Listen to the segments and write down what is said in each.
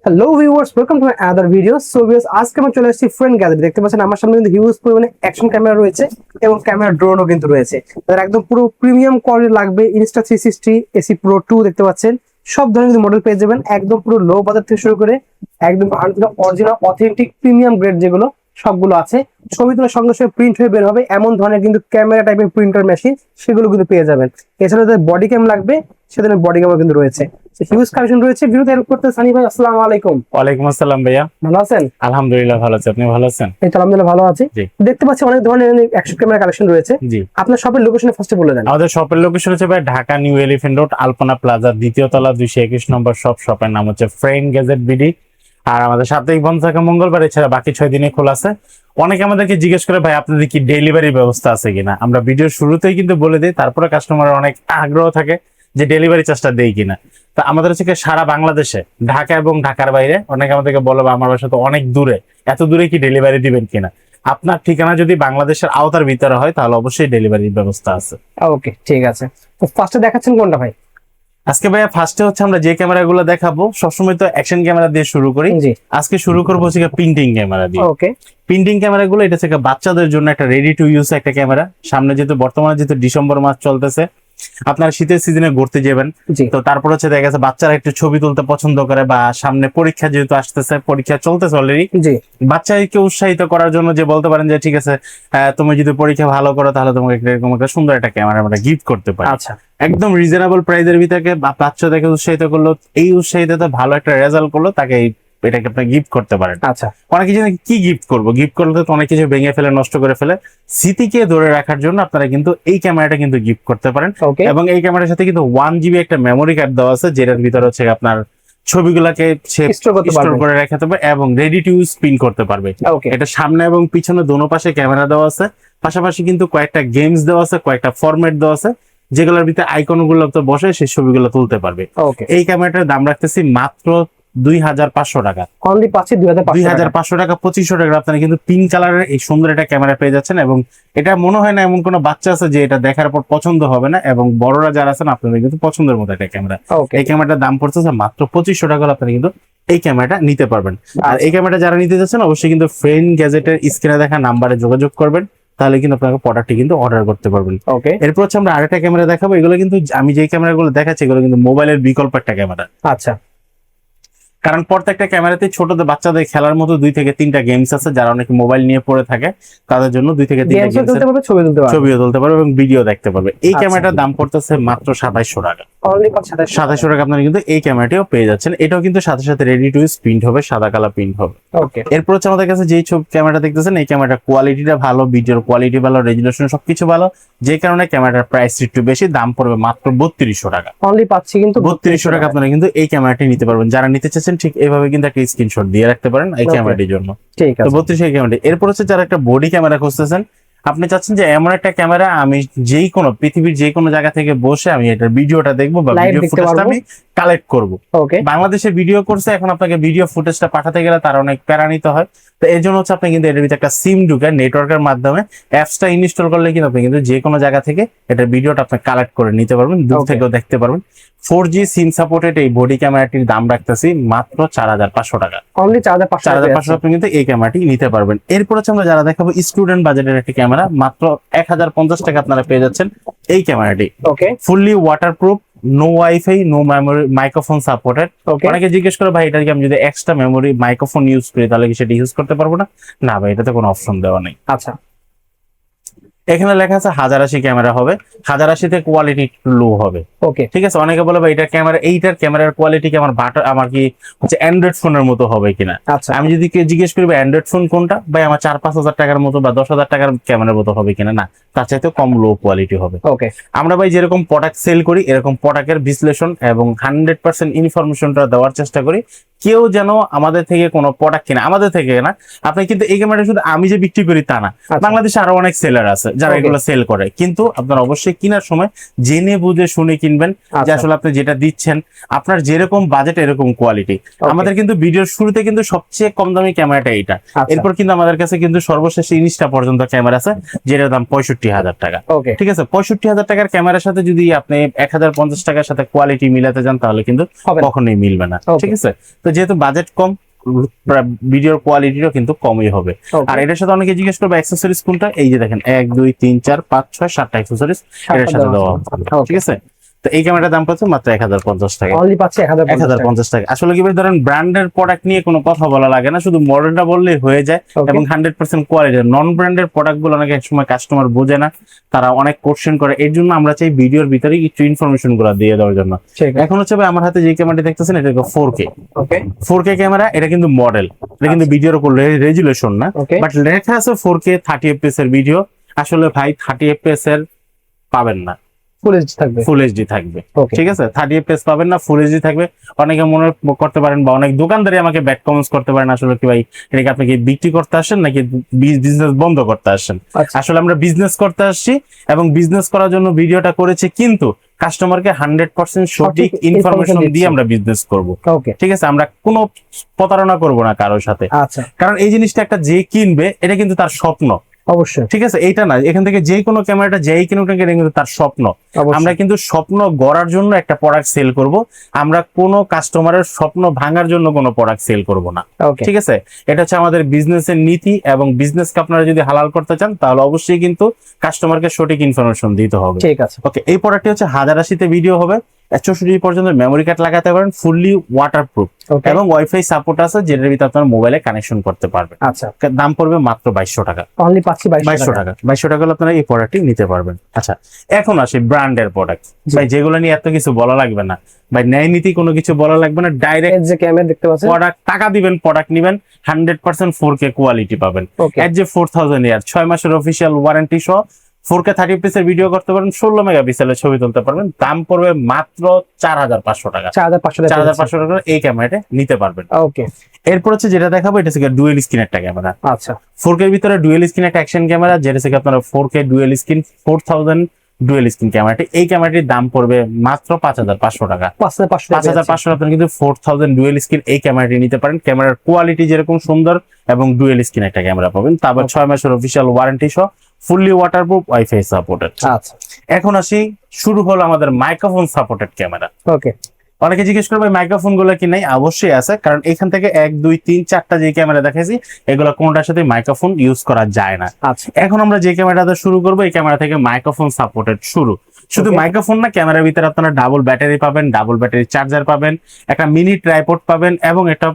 Hello viewers, welcome to my other video. So viewers, আজকে আমি চলে এসেছি ফ্রেন্ড গ্যালারি। দেখতে পাচ্ছেন আমার সামনে কিন্তু হিউজ পরিমাণে অ্যাকশন ক্যামেরা রয়েছে এবং ক্যামেরা ড্রোনও কিন্তু রয়েছে। তাদের একদম পুরো প্রিমিয়াম কোয়ালিটি লাগবে ইনস্টা 360 এসি প্রো 2 দেখতে পাচ্ছেন। সব ধরনের কিন্তু মডেল পেয়ে যাবেন, একদম পুরো লো বাজেট থেকে শুরু করে একদম অরিজিনাল অথেন্টিক প্রিমিয়াম গ্রেড যেগুলো সবগুলো আছে। ছবি তোলার সঙ্গে সঙ্গে প্রিন্ট হয়ে বের হবে এমন ধরনের কিন্তু ক্যামেরা টাইপের প্রিন্টার মেশিন সেগুলো কিন্তু পেয়ে যাবেন। এছাড়া যাদের বডি ক্যাম লাগবে সেখানে বডি ক্যামও কিন্তু রয়েছে। হিউজ কালেকশন রয়েছে। ভিডিওতে হেল্প করতে সানি ভাই, আসসালামু আলাইকুম। ওয়ালাইকুম আসসালাম ভাইয়া, ভালো আছেন? আলহামদুলিল্লাহ ভালো আছি। আপনি ভালো আছেন? এই তো আলহামদুলিল্লাহ ভালো আছি। জি দেখতে পাচ্ছি অনেক ধরনের অ্যাকশন ক্যামেরা কালেকশন রয়েছে। জি, আপনার শপের লোকেশন ফার্স্টে বলে দেন। আমাদের শপের লোকেশন হচ্ছে ভাই ঢাকা নিউ এলিফ্যান্ট রোড, আলপনা প্লাজা, দ্বিতীয় তলা, 221 নম্বর শপ। শপের নাম হচ্ছে ফ্রেন্ড গ্যাজেট বিডি। আর আমাদের সাপ্তাহিক বন্ধ থাকে মঙ্গলবার, এছাড়া বাকি 6 দিনে খোলা আছে। অনেকে আমাদেরকে জিজ্ঞেস করে ভাই আপনাদের কি ডেলিভারি ব্যবস্থা আছে কিনা। আমরা ভিডিওর শুরুতেই কিন্তু বলে দিই, তারপরে কাস্টমারের অনেক আগ্রহ থাকে যে ডেলিভারি চার্জটা দেই কিনা। তো আমাদের হচ্ছে কি সারা বাংলাদেশে, ঢাকা এবং ঢাকার বাইরে অনেকে আমাদেরকে বলে আমার বাসা তো অনেক দূরে, এত দূরে কি ডেলিভারি দিবেন কিনা। আপনার ঠিকানা যদি বাংলাদেশের আওতার ভিতরে হয় তাহলে অবশ্যই ডেলিভারির ব্যবস্থা আছে। ওকে, ঠিক আছে। তো ফার্স্টে দেখাচ্ছেন কোনটা ভাই? আজকে ভাইয়া ফার্স্টে হচ্ছে আমরা যে ক্যামেরাগুলো দেখাবো সবসময় তো অ্যাকশন ক্যামেরা দিয়ে শুরু করি। জি, আজকে শুরু করবো হচ্ছে প্রিন্টিং ক্যামেরা দিয়ে। ওকে। প্রিন্টিং ক্যামেরাগুলো এটা হচ্ছে বাচ্চাদের জন্য একটা রেডি টু ইউজ একটা ক্যামেরা। সামনে যেহেতু বর্তমানে যেহেতু ডিসেম্বর মাস চলতেছে, আপনারা শীতের সিজনে ঘুরতে যাবেন, জি, তো তারপর হচ্ছে দেখা গেছে বাচ্চারা একটু ছবি তুলতে পছন্দ করে, বা সামনে পরীক্ষা যেহেতু আসতেছে, পরীক্ষা চলতেছে অলরেডি, জি, বাচ্চাকে উৎসাহিত করার জন্য যে বলতে পারেন যে ঠিক আছে তুমি যদি পরীক্ষা ভালো করো তাহলে তোমাকে এরকম একটা সুন্দর একটা ক্যামেরা আমরা গিফট করতে পারি। আচ্ছা, একদম রিজনেবল প্রাইসের ভিতরে বাচ্চাদেরকে উৎসাহিত করলো, এই উৎসাহিততে ভালো একটা রেজাল্ট করলো, তাকে এটাকে আপনি গিফট করতে পারেন। আচ্ছা, অনেক কিছু কি গিফট করবো, গিফট করলে তো অনেক কিছু ভেঙে ফেলে, নষ্ট করে ফেলে। স্মৃতিকে ধরে রাখার জন্য আপনারা কিন্তু এই ক্যামেরাটা কিন্তু গিফট করতে পারেন। ওকে। এবং এই ক্যামেরার সাথে কিন্তু 1 GB একটা মেমোরি কার্ড দেওয়া আছে, যেটার ভিতরে হচ্ছে আপনার ছবিগুলাকে স্টোর করতে স্টোর পারবেন। করে রাখতে পারবে এবং রেডি টু ইউজ প্রিন্ট করতে পারবে। ওকে, এটা সামনে এবং পিছনে দোনো পাশে ক্যামেরা দেওয়া আছে, পাশাপাশি কিন্তু কয়েকটা গেমস দেওয়া আছে, কয়েকটা ফরম্যাট দেওয়া আছে, যেগুলোর ভিতরে আইকন গুলো তো বসে সেই ছবিগুলো তুলতে পারবে। ওকে। এই ক্যামেরাটার দাম রাখতেছি মাত্র 2500 টাকা। অনলি পাচ্ছি 2500 টাকা। 2500 টাকা, 2500 টাকা আপনারা কিন্তু পিঙ্ক কালারের এই সুন্দর একটা ক্যামেরা পেয়ে যাচ্ছেন। এবং এটা মনে হয় না এমন কোনো বাচ্চা আছে যে এটা দেখার পর পছন্দ হবে না, এবং বড়রা যারা আছেন আপনাদের কিন্তু পছন্দের মতো একটা ক্যামেরা। ওকে, এই ক্যামেরাটার দাম পড়তেছে মাত্র 2500 টাকা, আপনারা কিন্তু এই ক্যামেরাটা নিতে পারবেন। আর এই ক্যামেরাটা যারা নিতে যাচ্ছেন অবশ্যই কিন্তু ফ্রেন্ড গ্যাজেটের স্ক্রিনে দেখা নাম্বারে যোগাযোগ করবেন, তাহলে কিন্তু আপনাকে প্রোডাক্টটি কিন্তু অর্ডার করতে পারবেন। ওকে, এরপর হচ্ছে আমরা আরেকটা ক্যামেরা দেখাবো। এগুলো কিন্তু আমি যে ক্যামেরাগুলো দেখাচ্ছি এগুলো কিন্তু মোবাইলের বিকল্প একটা ক্যামেরা। আচ্ছা, কারণ প্রত্যেকটা ক্যামেরাতে ছোটদের বাচ্চাদের খেলার মতো 2 থেকে 3টা গেমস আছে, যারা অনেকে মোবাইল নিয়ে পড়ে থাকে তাদের জন্য 2 থেকে 3টা গেমস গেমস তুলতে পারবে, ছবি তুলতে পারবে। ছবিও তুলতে পারবে এবং ভিডিও দেখতে পারবে। এই আচ্ছা। ক্যামেরাটার দাম পড়তেছে মাত্র 2700 টাকা। অনলি 2700 টাকা আপনারা কিন্তু এই ক্যামেরাটিও পেয়ে যাচ্ছেন। এটাও কিন্তু সাথে সাথে রেডি টু ইউজ প্রিন্ট হবে, সাদা কালার প্রিন্ট হবে। ওকে, এরপর হচ্ছে আমাদের কাছে যেই ক্যামেরাটা দেখতেছেন এই ক্যামেরাটার কোয়ালিটিটা ভালো, ভিডিওর কোয়ালিটি ভালো, রেজুলেশন সবকিছু ভালো, যে কারণে ক্যামেরাটার প্রাইস একটু বেশি, দাম পড়বে মাত্র 3200 টাকা। অনলি পাচ্ছি কিন্তু 3200 টাকা আপনারা কিন্তু এই ক্যামেরাটি নিতে পারবেন। যারা নিতে চাচ্ছেন ঠিক এইভাবে কিন্তু একটা স্ক্রিনশট দিয়ে রাখতে পারেন এই Okay. ক্যামেরাটির জন্য। ঠিক তো আছে। 3200 ক্যামেরাটি। এরপর হচ্ছে যারা একটা বডি ক্যামেরা খুঁজতেছেন, আপনি চাচ্ছেন যে এমন একটা ক্যামেরা আমি যেই কোনো পৃথিবীর যে কোনো জায়গা থেকে বসে আমি এটার ভিডিওটা দেখবো বা Live ভিডিও দেখতে ফুটেজটা পারবো। আমি কালেক্ট করব। ওকে, বাংলাদেশে ভিডিও করছে, এখন আপনাকে ভিডিও ফুটেজটা পাঠাতে গেলে তার অনেক প্যারা নিতে হয়। তো এর জন্য হচ্ছে আপনি কিন্তু এটার ভিতরে একটা সিম ঢুকে নেটওয়ার্কের মাধ্যমে অ্যাপসটা ইনস্টল করলে কিন্তু আপনি কিন্তু যে কোনো জায়গা থেকে এটার ভিডিওটা আপনি কালেক্ট করে নিতে পারবেন, দূর Okay. থেকেও দেখতে পারবেন। 4G সিম সাপোর্টেড এই বডি ক্যামেরাটির দাম রাখতেছি মাত্র 4500 টাকা। অনলি 4500 4500 আপনি কিন্তু এই ক্যামেরাটি নিতে পারবেন। এরপর হচ্ছে আমরা যারা দেখাবো স্টুডেন্ট বাজেটের একটি ক্যামেরা, মাত্র 1050 টাকা আপনারা পেয়ে যাচ্ছেন এই ক্যামেরাটি। Okay, fully waterproof, no wifi, no memory, microphone supported. Okay, অনেকে জিজ্ঞেস করে ভাই এটা কি আমি যদি এক্সট্রা মেমোরি মাইক্রোফোন ইউজ করি তাহলে কি সেটা ইউজ করতে পারবো না? না ভাই, এটাতে কোনো অপশন দেওয়া নেই। আচ্ছা, এখানে লেখা আছে 1080 ক্যামেরা হবে, 1080তে কোয়ালিটি একটু লো হবে। ওকে, ঠিক আছে, অনেকে বলে ভাই এটা ক্যামেরা, এইটার ক্যামেরার কোয়ালিটি কি আমার কি হচ্ছে অ্যান্ড্রয়েড ফোনের মতো হবে কিনা। আচ্ছা, আমি যদি জিজ্ঞেস করি অ্যান্ড্রয়েড ফোন কোনটা, ভাই আমার 4-5 হাজার টাকার মতো বা 10,000 টাকার ক্যামেরার মতো হবে কিনা, না, তার চাইতে কম লো কোয়ালিটি হবে। ওকে, আমরা ভাই যেরকম প্রোডাক্ট সেল করি এরকম প্রোডাক্টের বিশ্লেষণ এবং 100% ইনফরমেশনটা দেওয়ার চেষ্টা করি। কেউ যেন আমাদের থেকে কোনো প্রোডাক্ট কিনা, আমাদের থেকে না, আপনি কিন্তু এই ক্যামেরা শুধু আমি যে বিক্রি করি তা না, বাংলাদেশে আরো অনেক সেলার আছে যারা এগুলো সেল করে, কিন্তু আপনারা অবশ্যই কেনার সময় জেনে বুঝে শুনে কিনবেন যে আসলে আপনি যেটা দিচ্ছেন আপনার যেরকম বাজেট এরকম কোয়ালিটি। আমাদের কিন্তু ভিডিওর শুরুতে কিন্তু সবচেয়ে কম দামি ক্যামেরাটা এইটা। এরপর কিন্তু আমাদের কাছে কিন্তু সর্বশেষ ইনস্টা পর্যন্ত ক্যামেরা আছে যেটার দাম 65,000 টাকা। ওকে, ঠিক আছে, 65,000 টাকার ক্যামেরার সাথে যদি আপনি 1050 টাকার সাথে কোয়ালিটি মিলাতে যান তাহলে কিন্তু কখনোই মিলবে না। ঠিক আছে, তো যেহেতু বাজেট কম, ভিডিওর কোয়ালিটিও কিন্তু কমই হবে। Okay. আর এটার সাথে অনেকে জিজ্ঞেস করবে অ্যাক্সেসরিজ কোনটা, এই যে দেখেন 1 2 3 4 5 6 7টা অ্যাক্সেসরিজ এটার সাথে দেওয়া হবে। Okay. ঠিক আছে, তো এই ক্যামেরাটার দাম পাচ্ছে মাত্র 1050 টাকা। অনলি পাচ্ছে 1050 টাকা। আসলে কি ভাই ধরেন ব্র্যান্ডের প্রোডাক্ট নিয়ে কোনো কথা বলা লাগে না, শুধু মডেলটা বললেই হয়ে যায় Okay. এবং 100% কোয়ালিটি। নন ব্র্যান্ডের প্রোডাক্ট গুলো অনেক সময় কাস্টমার বোঝে না, তারা অনেক কোশ্চেন করে, এর জন্য আমরা চাই ভিডিওর ভিতরে কিছু ইনফরমেশন গুলো দিয়ে দেওয়ার জন্য। এখন হচ্ছে ভাই আমার হাতে যে ক্যামেরাটি দেখতেছেন এটা 4K। ওকে 4K ক্যামেরা, এটা কিন্তু মডেল, এটা কিন্তু ভিডিওর উপর রেজুলেশন না, Okay. বাট লেখা আছে 4K 30 FPS এর ভিডিও। আসলে ভাই 30 FPS এর পাবেন না, ফুল এইচডি থাকবে। ফুল এইচডি থাকবে। Okay. ঠিক আছে, 30 FPS পাবেন না, ফুল এইচডি থাকবে। অনেকে মনে করতে পারেন বা অনেক দোকানদারই আমাকে ব্যাড কমেন্টস করতে পারেন, আসলে কি ভাই এটাকে আপনি কি বিক্রি করতে আসেন নাকি বিজনেস বন্ধ করতে আসেন? আচ্ছা। আসলে আমরা বিজনেস করতে আসছি এবং বিজনেস করার জন্য ভিডিওটা করেছি, কিন্তু কাস্টমারকে 100% সঠিক ইনফরমেশন দিয়ে দিচ্ছি। আমরা বিজনেস করব। ওকে ঠিক আছে, আমরা কোনো প্রতারণা করব না কারোর সাথে, আচ্ছা কারণ এই জিনিসটা একটা যে কিনবে এটা কিন্তু তার স্বপ্ন। অবশ্যই ঠিক আছে, এইটা না এখান থেকে যে কোনো ক্যামেরাটা যেই কিনুক না কেন, এটা কিন্তু তার স্বপ্ন। অবশ্যই। আমরা কিন্তু স্বপ্ন গড়ার জন্য একটা প্রোডাক্ট সেল করব, আমরা কোনো কাস্টমারের স্বপ্ন ভাঙার জন্য কোনো প্রোডাক্ট সেল করব না। ওকে ঠিক আছে, এটা হচ্ছে আমাদের বিজনেসের নীতি, এবং বিজনেসকে আপনারা যদি হালাল করতে চান তাহলে অবশ্যই কিন্তু কাস্টমারকে সঠিক ইনফরমেশন দিতে হবে। ঠিক আছে ওকে, এই প্রোডাক্টটি হচ্ছে 1080 ভিডিও হবে, 64 পর্যন্ত মেমোরি কার্ড লাগাতে পারেন, ফুললি ওয়াটারপ্রুফ ওকে এবং ওয়াইফাই সাপোর্ট আছে, যেটার ভিতরে আপনার মোবাইলে কানেকশন করতে পারবেন। আচ্ছা দাম পড়বে মাত্র 2200 টাকা। অনলি পাচ্ছি 2200 2200 টাকা টাকা 2200 টাকা হলে আপনারা এই প্রোডাক্টটি নিতে পারবেন। আচ্ছা, এখন আসি ব্র্যান্ডের প্রোডাক্ট। জি। ভাই যেগুলো নিয়ে এত কিছু বলা লাগবে না, ভাই ন্যায় নীতি কোনো কিছু বলা লাগবে না, ডাইরেক্ট এর যে ক্যামেরা দেখতে পাচ্ছেন প্রোডাক্ট, টাকা দিবেন প্রোডাক্ট নিবেন, 100% 4K কোয়ালিটি পাবেন। ওকে এর যে 4000 ইয়ার 6 মাসের অফিসিয়াল ওয়ারেন্টি সহ 4K 30 পিসের ভিডিও করতে পারবেন, 16 মেগাপিক্সেলের ছবি তুলতে পারবেন। দাম পড়বে মাত্র 4500 টাকা। 4500 টাকা 4500 টাকা এই ক্যামেরাটা নিতে পারবেন। ওকে এরপর হচ্ছে যেটা দেখাবো, এটা হচ্ছে ডুয়েল স্ক্রিন একটা ক্যামেরা। আচ্ছা 4K এর ভিতরে ডুয়েল স্ক্রিন একটা অ্যাকশন ক্যামেরা, যেটা থেকে আপনারা 4K dual screen 4000 dual screen ক্যামেরাটি, এই ক্যামেরাটির দাম পড়বে মাত্র 5500 টাকা। 5500 আপনারা কিন্তু 4000 ডুয়েল স্ক্রিন এই ক্যামেরাটি নিতে পারেন। ক্যামেরার কোয়ালিটি যেরকম সুন্দর এবং ডুয়েল স্ক্রিন একটা ক্যামেরা পাবেন, তারপর 6 মাসের অফিসিয়াল ওয়ারেন্টি সহ, ফুললি ওয়াটারপ্রুফ, ওয়াইফাই সাপোর্টেড। আচ্ছা এখন আসি, শুরু হলো আমাদের মাইক্রোফোন সাপোর্টেড ক্যামেরা। ওকে অনেকে জিজ্ঞেস করবে মাইক্রোফোন গুলো কি নাই, অবশ্যই আছে, কারণ এখান থেকে 1 2 3 4টা যে ক্যামেরা দেখাইছি এগুলো কোনটার সাথে মাইক্রোফোন ইউজ করা যায় না। আচ্ছা এখন আমরা যে ক্যামেরাটা শুরু করবো, এই ক্যামেরা থেকে মাইক্রোফোন সাপোর্টেড শুরু। শুধু Okay. মাইক্রোফোন না, ক্যামেরার ভিতরে আপনারা ডাবল ব্যাটারি পাবেন, ডাবল ব্যাটারি চার্জার পাবেন, একটা মিনি ট্রাইপড পাবেন এবং একটা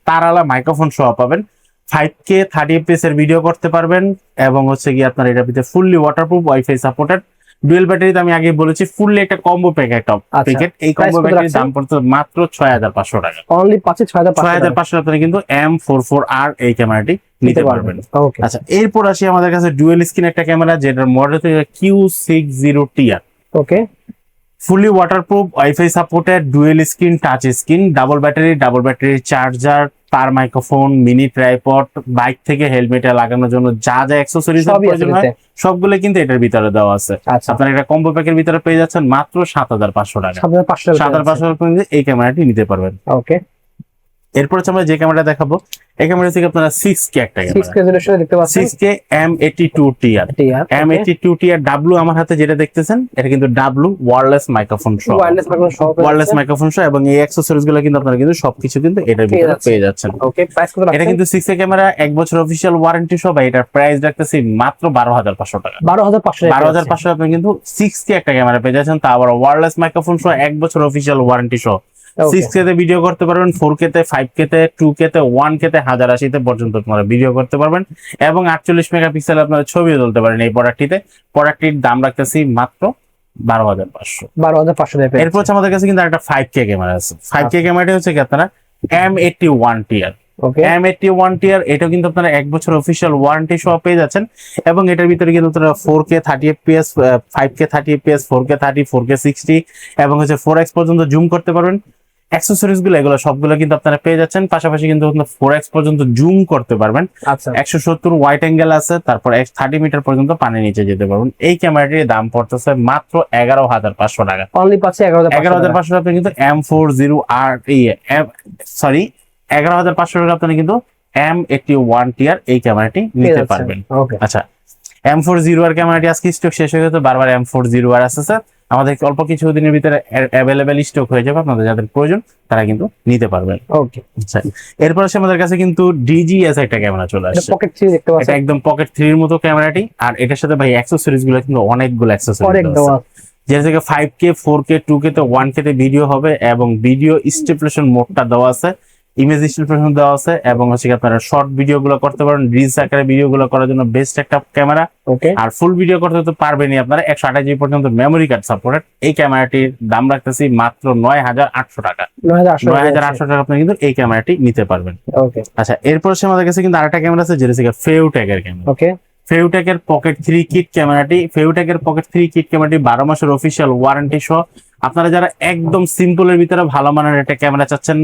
তারালা মাইক্রোফোন সহ পাবেন। 5K 30 FPS এর ভিডিও করতে পারবেন, এবং হচ্ছে কি আপনার এটার ভিতরে fully waterproof, wifi supported, dual ব্যাটারিতে আমি আগে বলেছি, ফুললি একটা কম্বো প্যাক একটা প্যাকেট। এই Price কম্বো কত প্যাকের রাখছেন? দাম পড়তো মাত্র 6500 টাকা। অনলি পাচ্ছি 6500 6500 আপনারা কিন্তু M44R এই ক্যামেরাটি নিতে পারবেন। ওকে আচ্ছা, এরপর আসি আমাদের কাছে ডুয়েল স্ক্রিন একটা ক্যামেরা, যেটার মডেল হচ্ছে Q60TR, okay fully waterproof, wifi supported, dual screen, touch screen, double battery charger, তার মাইক্রোফোন, মিনি ট্রাইপড, বাইক থেকে হেলমেটে লাগানোর জন্য যা যা অ্যাকসেসরিজ সবই আছে প্রয়োজন হয় সবগুলো কিন্তু এটার ভিতরে দেওয়া আছে। আচ্ছা আপনারা এটা কম্বো প্যাকের ভিতরে পেয়ে যাচ্ছেন মাত্র 7500 টাকা। 7500 7500 টাকা এই ক্যামেরাটি নিতে পারবেন। ওকে এরপর হচ্ছে আমরা যে ক্যামেরাটা দেখাবো, এই ক্যামেরা থেকে আপনারা 6K একটা 6K ক্যামেরা, রেজোলিউশনে দেখতে পাচ্ছেন 6K M82TR। M82TR ডাব্লু আমার হাতে যেটা দেখতেছেন, এটা কিন্তু ডাব্লু ওয়্যারলেস মাইক্রোফোন সহ, ওয়্যারলেস মাইক্রোফোন সহ ওয়্যারলেস মাইক্রোফোন সহ, এবং এই অ্যাকসেসরিজ গুলো কিন্তু আপনারা কিন্তু সবকিছু কিন্তু এটার ভিতরে পেয়ে যাচ্ছেন। ওকে প্রাইস কত এটা রাখছেন? কিন্তু 6K ক্যামেরা, 1 বছর অফিসিয়াল ওয়ারেন্টি সহ, এটার প্রাইস রাখতেছি মাত্র 12500 টাকা। 12500 টাকা 12500 আপনি কিন্তু 6K একটা ক্যামেরা পেয়ে যাচ্ছেন, তা আবার ওয়্যারলেস মাইক্রোফোন সহ, 1 বছর অফিসিয়াল ওয়ারেন্টি সহ। 6K তে ভিডিও করতে পারবেন, 4K তে, 5K তে, 2K তে, 1K তে, 1080 পর্যন্ত আপনারা ভিডিও করতে পারবেন, এবং 48 মেগাপিক্সেল আপনারা ছবিও তুলতে পারেন এই প্রোডাক্টটির দাম রাখতেছি মাত্র 12500। 12500 টাকা এরপর হচ্ছে আমাদের কাছে কিন্তু একটা 5K ক্যামেরা আছে। 5K ক্যামেরাটি হচ্ছে কি আপনারা M81TR। ওকে M81TR এটাও কিন্তু আপনারা 1 বছর অফিসিয়াল ওয়ারেন্টি সহ পেয়ে যাচ্ছেন, এবং এটার ভিতরে কিন্তু আপনারা 4K 30 FPS, 5K 30 FPS, 4K 30, 4K 60 এবং হচ্ছে 4x পর্যন্ত জুম করতে পারবেন। অ্যাকসেসরিজ গুলো এগুলো সবগুলো কিন্তু আপনারা পেয়ে যাচ্ছেন, পাশাপাশি কিন্তু 4x পর্যন্ত জুম করতে পারবেন। আচ্ছা 170 ওয়াইড অ্যাঙ্গেল আছে, তারপর 30 মিটার পর্যন্ত পানির নিচে যেতে পারবেন। এই ক্যামেরাটির দাম পড়তেছে মাত্র 11500 টাকা। অনলি পাচ্ছি 11500 আপনি কিন্তু M40R সরি 11500 টাকা আপনি কিন্তু M81TR এই ক্যামেরাটি নিতে পারবেন। ওকে আচ্ছা, M40R ক্যামেরাটি আজকে স্টক শেষ হয়ে গেছে, বারবার M40R আসছে স্যার, আমাদের অল্প কিছু দিনের ভিতরে অ্যাভেলেবেল স্টক হয়ে যাবে, আপনাদের যাদের প্রয়োজন তারা কিন্তু নিতে পারবেন। ওকে, আচ্ছা, এরপর আসে আমাদের কাছে কিন্তু ডিজিএস একটা ক্যামেরা চলে এটা আসছে। পকেট 3 দেখতে এটা পাচ্ছেন, একদম পকেট 3 এর মতো ক্যামেরাটি, আর এটার সাথে ভাই অ্যাক্সেসরিজ গুলো কিন্তু অনেকগুলো অনেক অ্যাক্সেসরিজ দেওয়া আছে, যেটা থেকে 5K 4K 2K তে 1K তে ভিডিও হবে, এবং ভিডিও স্টেপলেশন মোডটা দেওয়া আছে, ইমেজ স্টেপলেশন দেওয়া আছে, এবং হচ্ছে কি আপনারা শর্ট ভিডিও গুলো করতে পারেন, রিলস আকারে ভিডিও গুলো করার জন্য বেস্ট একটা ক্যামেরা। ওকে, আর ফুল ভিডিও করতে তো পারবেনই আপনারা, 128GB পর্যন্ত মেমোরি কার্ড সাপোর্টেড। এই ক্যামেরাটির দাম রাখতেছি মাত্র 9800 টাকা। 9800 টাকা আপনি কিন্তু এই ক্যামেরাটি নিতে পারবেন। ওকে, আচ্ছা, এরপর হচ্ছে আমাদের কাছে কিন্তু আরেকটা ক্যামেরা আছে, যেটা হচ্ছে ফেউটেকের ক্যামেরা। ওকে, ফেউটেকের পকেট 3 কিট ক্যামেরাটি, ফেউটেকের পকেট 3 কিট ক্যামেরাটি 12 মাসের অফিসিয়াল ওয়ারেন্টি সহ। আপনারা যারা একদম সিম্পলের ভিতরে ভালো মানের একটা ক্যামেরা চাচ্ছেন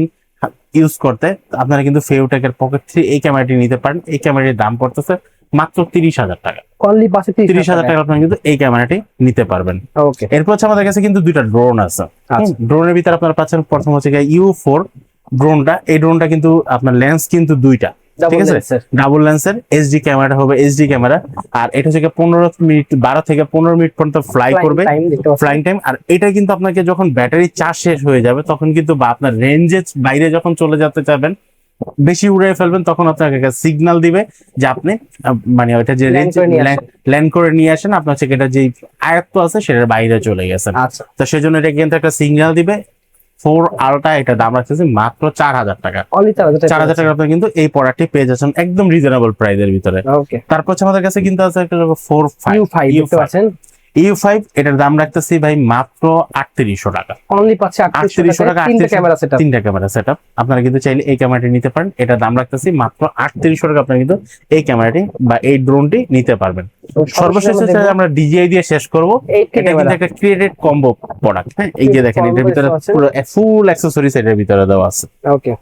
ইউজ করতে, আপনারা কিন্তু ফেউটেকের পকেট 3 এই ক্যামেরাটি নিতে পারেন। এই ক্যামেরাটির দাম পড়তেছে মাত্র 30,000 টাকা। অনলি পাশে 30,000 টাকা আপনারা কিন্তু এই ক্যামেরাটি নিতে পারবেন। ওকে, এরপর হচ্ছে আমাদের কাছে কিন্তু দুইটা ড্রোন আছে। আচ্ছা, ড্রোনের ভিতরে আপনারা পাচ্ছেন প্রথম হচ্ছে U4 ড্রোনটা। এই ড্রোনটা কিন্তু আপনার লেন্স কিন্তু দুইটা, ঠিক আছে, ডাবল লেন্সের। এইচডি ক্যামেরাটা হবে এইচডি ক্যামেরা, আর এটা হচ্ছে 12 থেকে 15 মিনিট পর্যন্ত ফ্লাই করবে, ফ্লাইং টাইম। আর এটা কিন্তু আপনাকে যখন ব্যাটারি চার্জ শেষ হয়ে যাবে, তখন কিন্তু বা আপনার রেঞ্জের বাইরে যখন চলে যেতে চাবেন, বেশি উড়ে ফেলবেন, তখন আপনাকে সিগন্যাল দিবে যে আপনি মানে ওইটা যে রেঞ্জ ল্যান্ড করে নিয়ে আসেন, আপনার হচ্ছে এটা যে আয়ত্ত আছে সেটার বাইরে চলে গেছেন। আচ্ছা, তো সেজন্য এটা কিন্তু একটা সিগন্যাল দিবে। 4 আলট্রা, এটা দাম রাখতেছে মাত্র 4000 টাকা। অনলি 4000 টাকা আপনি কিন্তু এই প্রোডাক্টটি পেয়ে যাচ্ছেন একদম রিজনেবল প্রাইসের ভিতরে। ওকে, তারপর হচ্ছে আমাদের কাছে কিন্তু আছে একটা U5 দেখতে পাচ্ছেন, U5, এটার দাম রাখতেছি ভাই মাত্র 3800 টাকা। অনলি পাচ্ছে 3800 টাকা, তিনটা ক্যামেরা সেটআপ, তিনটা ক্যামেরা সেটআপ। আপনারা কিন্তু চাইলে এই ক্যামেরাটি নিতে পারেন। এটার দাম রাখতেছি মাত্র 3800 টাকা। আপনারা কিন্তু এই ক্যামেরাটি বা এই ড্রোনটি নিতে পারবেন। সর্বশেষ হচ্ছে আমরা DJI দিয়ে শেষ করব। এটা কিন্তু একটা ক্রিয়েটেড কম্বো প্রোডাক্ট। হ্যাঁ, এই যে দেখেন, এটার ভিতরে পুরো ফুল অ্যাকসেসরিজ এটার ভিতরে দেওয়া আছে। ওকে,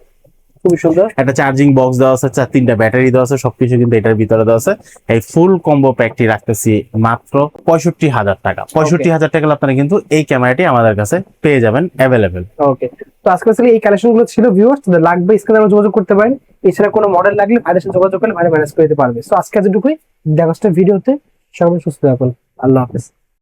খুবই সুন্দর। একটা চার্জিং বক্স দেওয়া আছে, 3টা ব্যাটারি দেওয়া আছে, সবকিছু কিন্তু এটার ভিতরে দেওয়া আছে। এই ফুল কম্বো প্যাকটি রাখতেছি মাত্র 65,000 টাকা। 65,000 টাকা আপনারা কিন্তু এই ক্যামেরাটি আমাদের কাছে পেয়ে যাবেন অ্যাভেলেবেল। ওকে, তো আজকে আসলে এই কালেকশন গুলো ছিল ভিউয়ার্স, যাদের লাগবে স্ক্রিনে আমরা যোগাযোগ করতে পারেন। এছাড়া কোনো মডেল লাগলে ভাইদের সাথে যোগাযোগ করলে ভাই ম্যানেজ করে দিতে পারবে। সো আজকে এতটুকুই, দেখা হচ্ছে ভিডিওতে। সবাই সুস্থ থাকুন, আল্লাহ হাফেজ।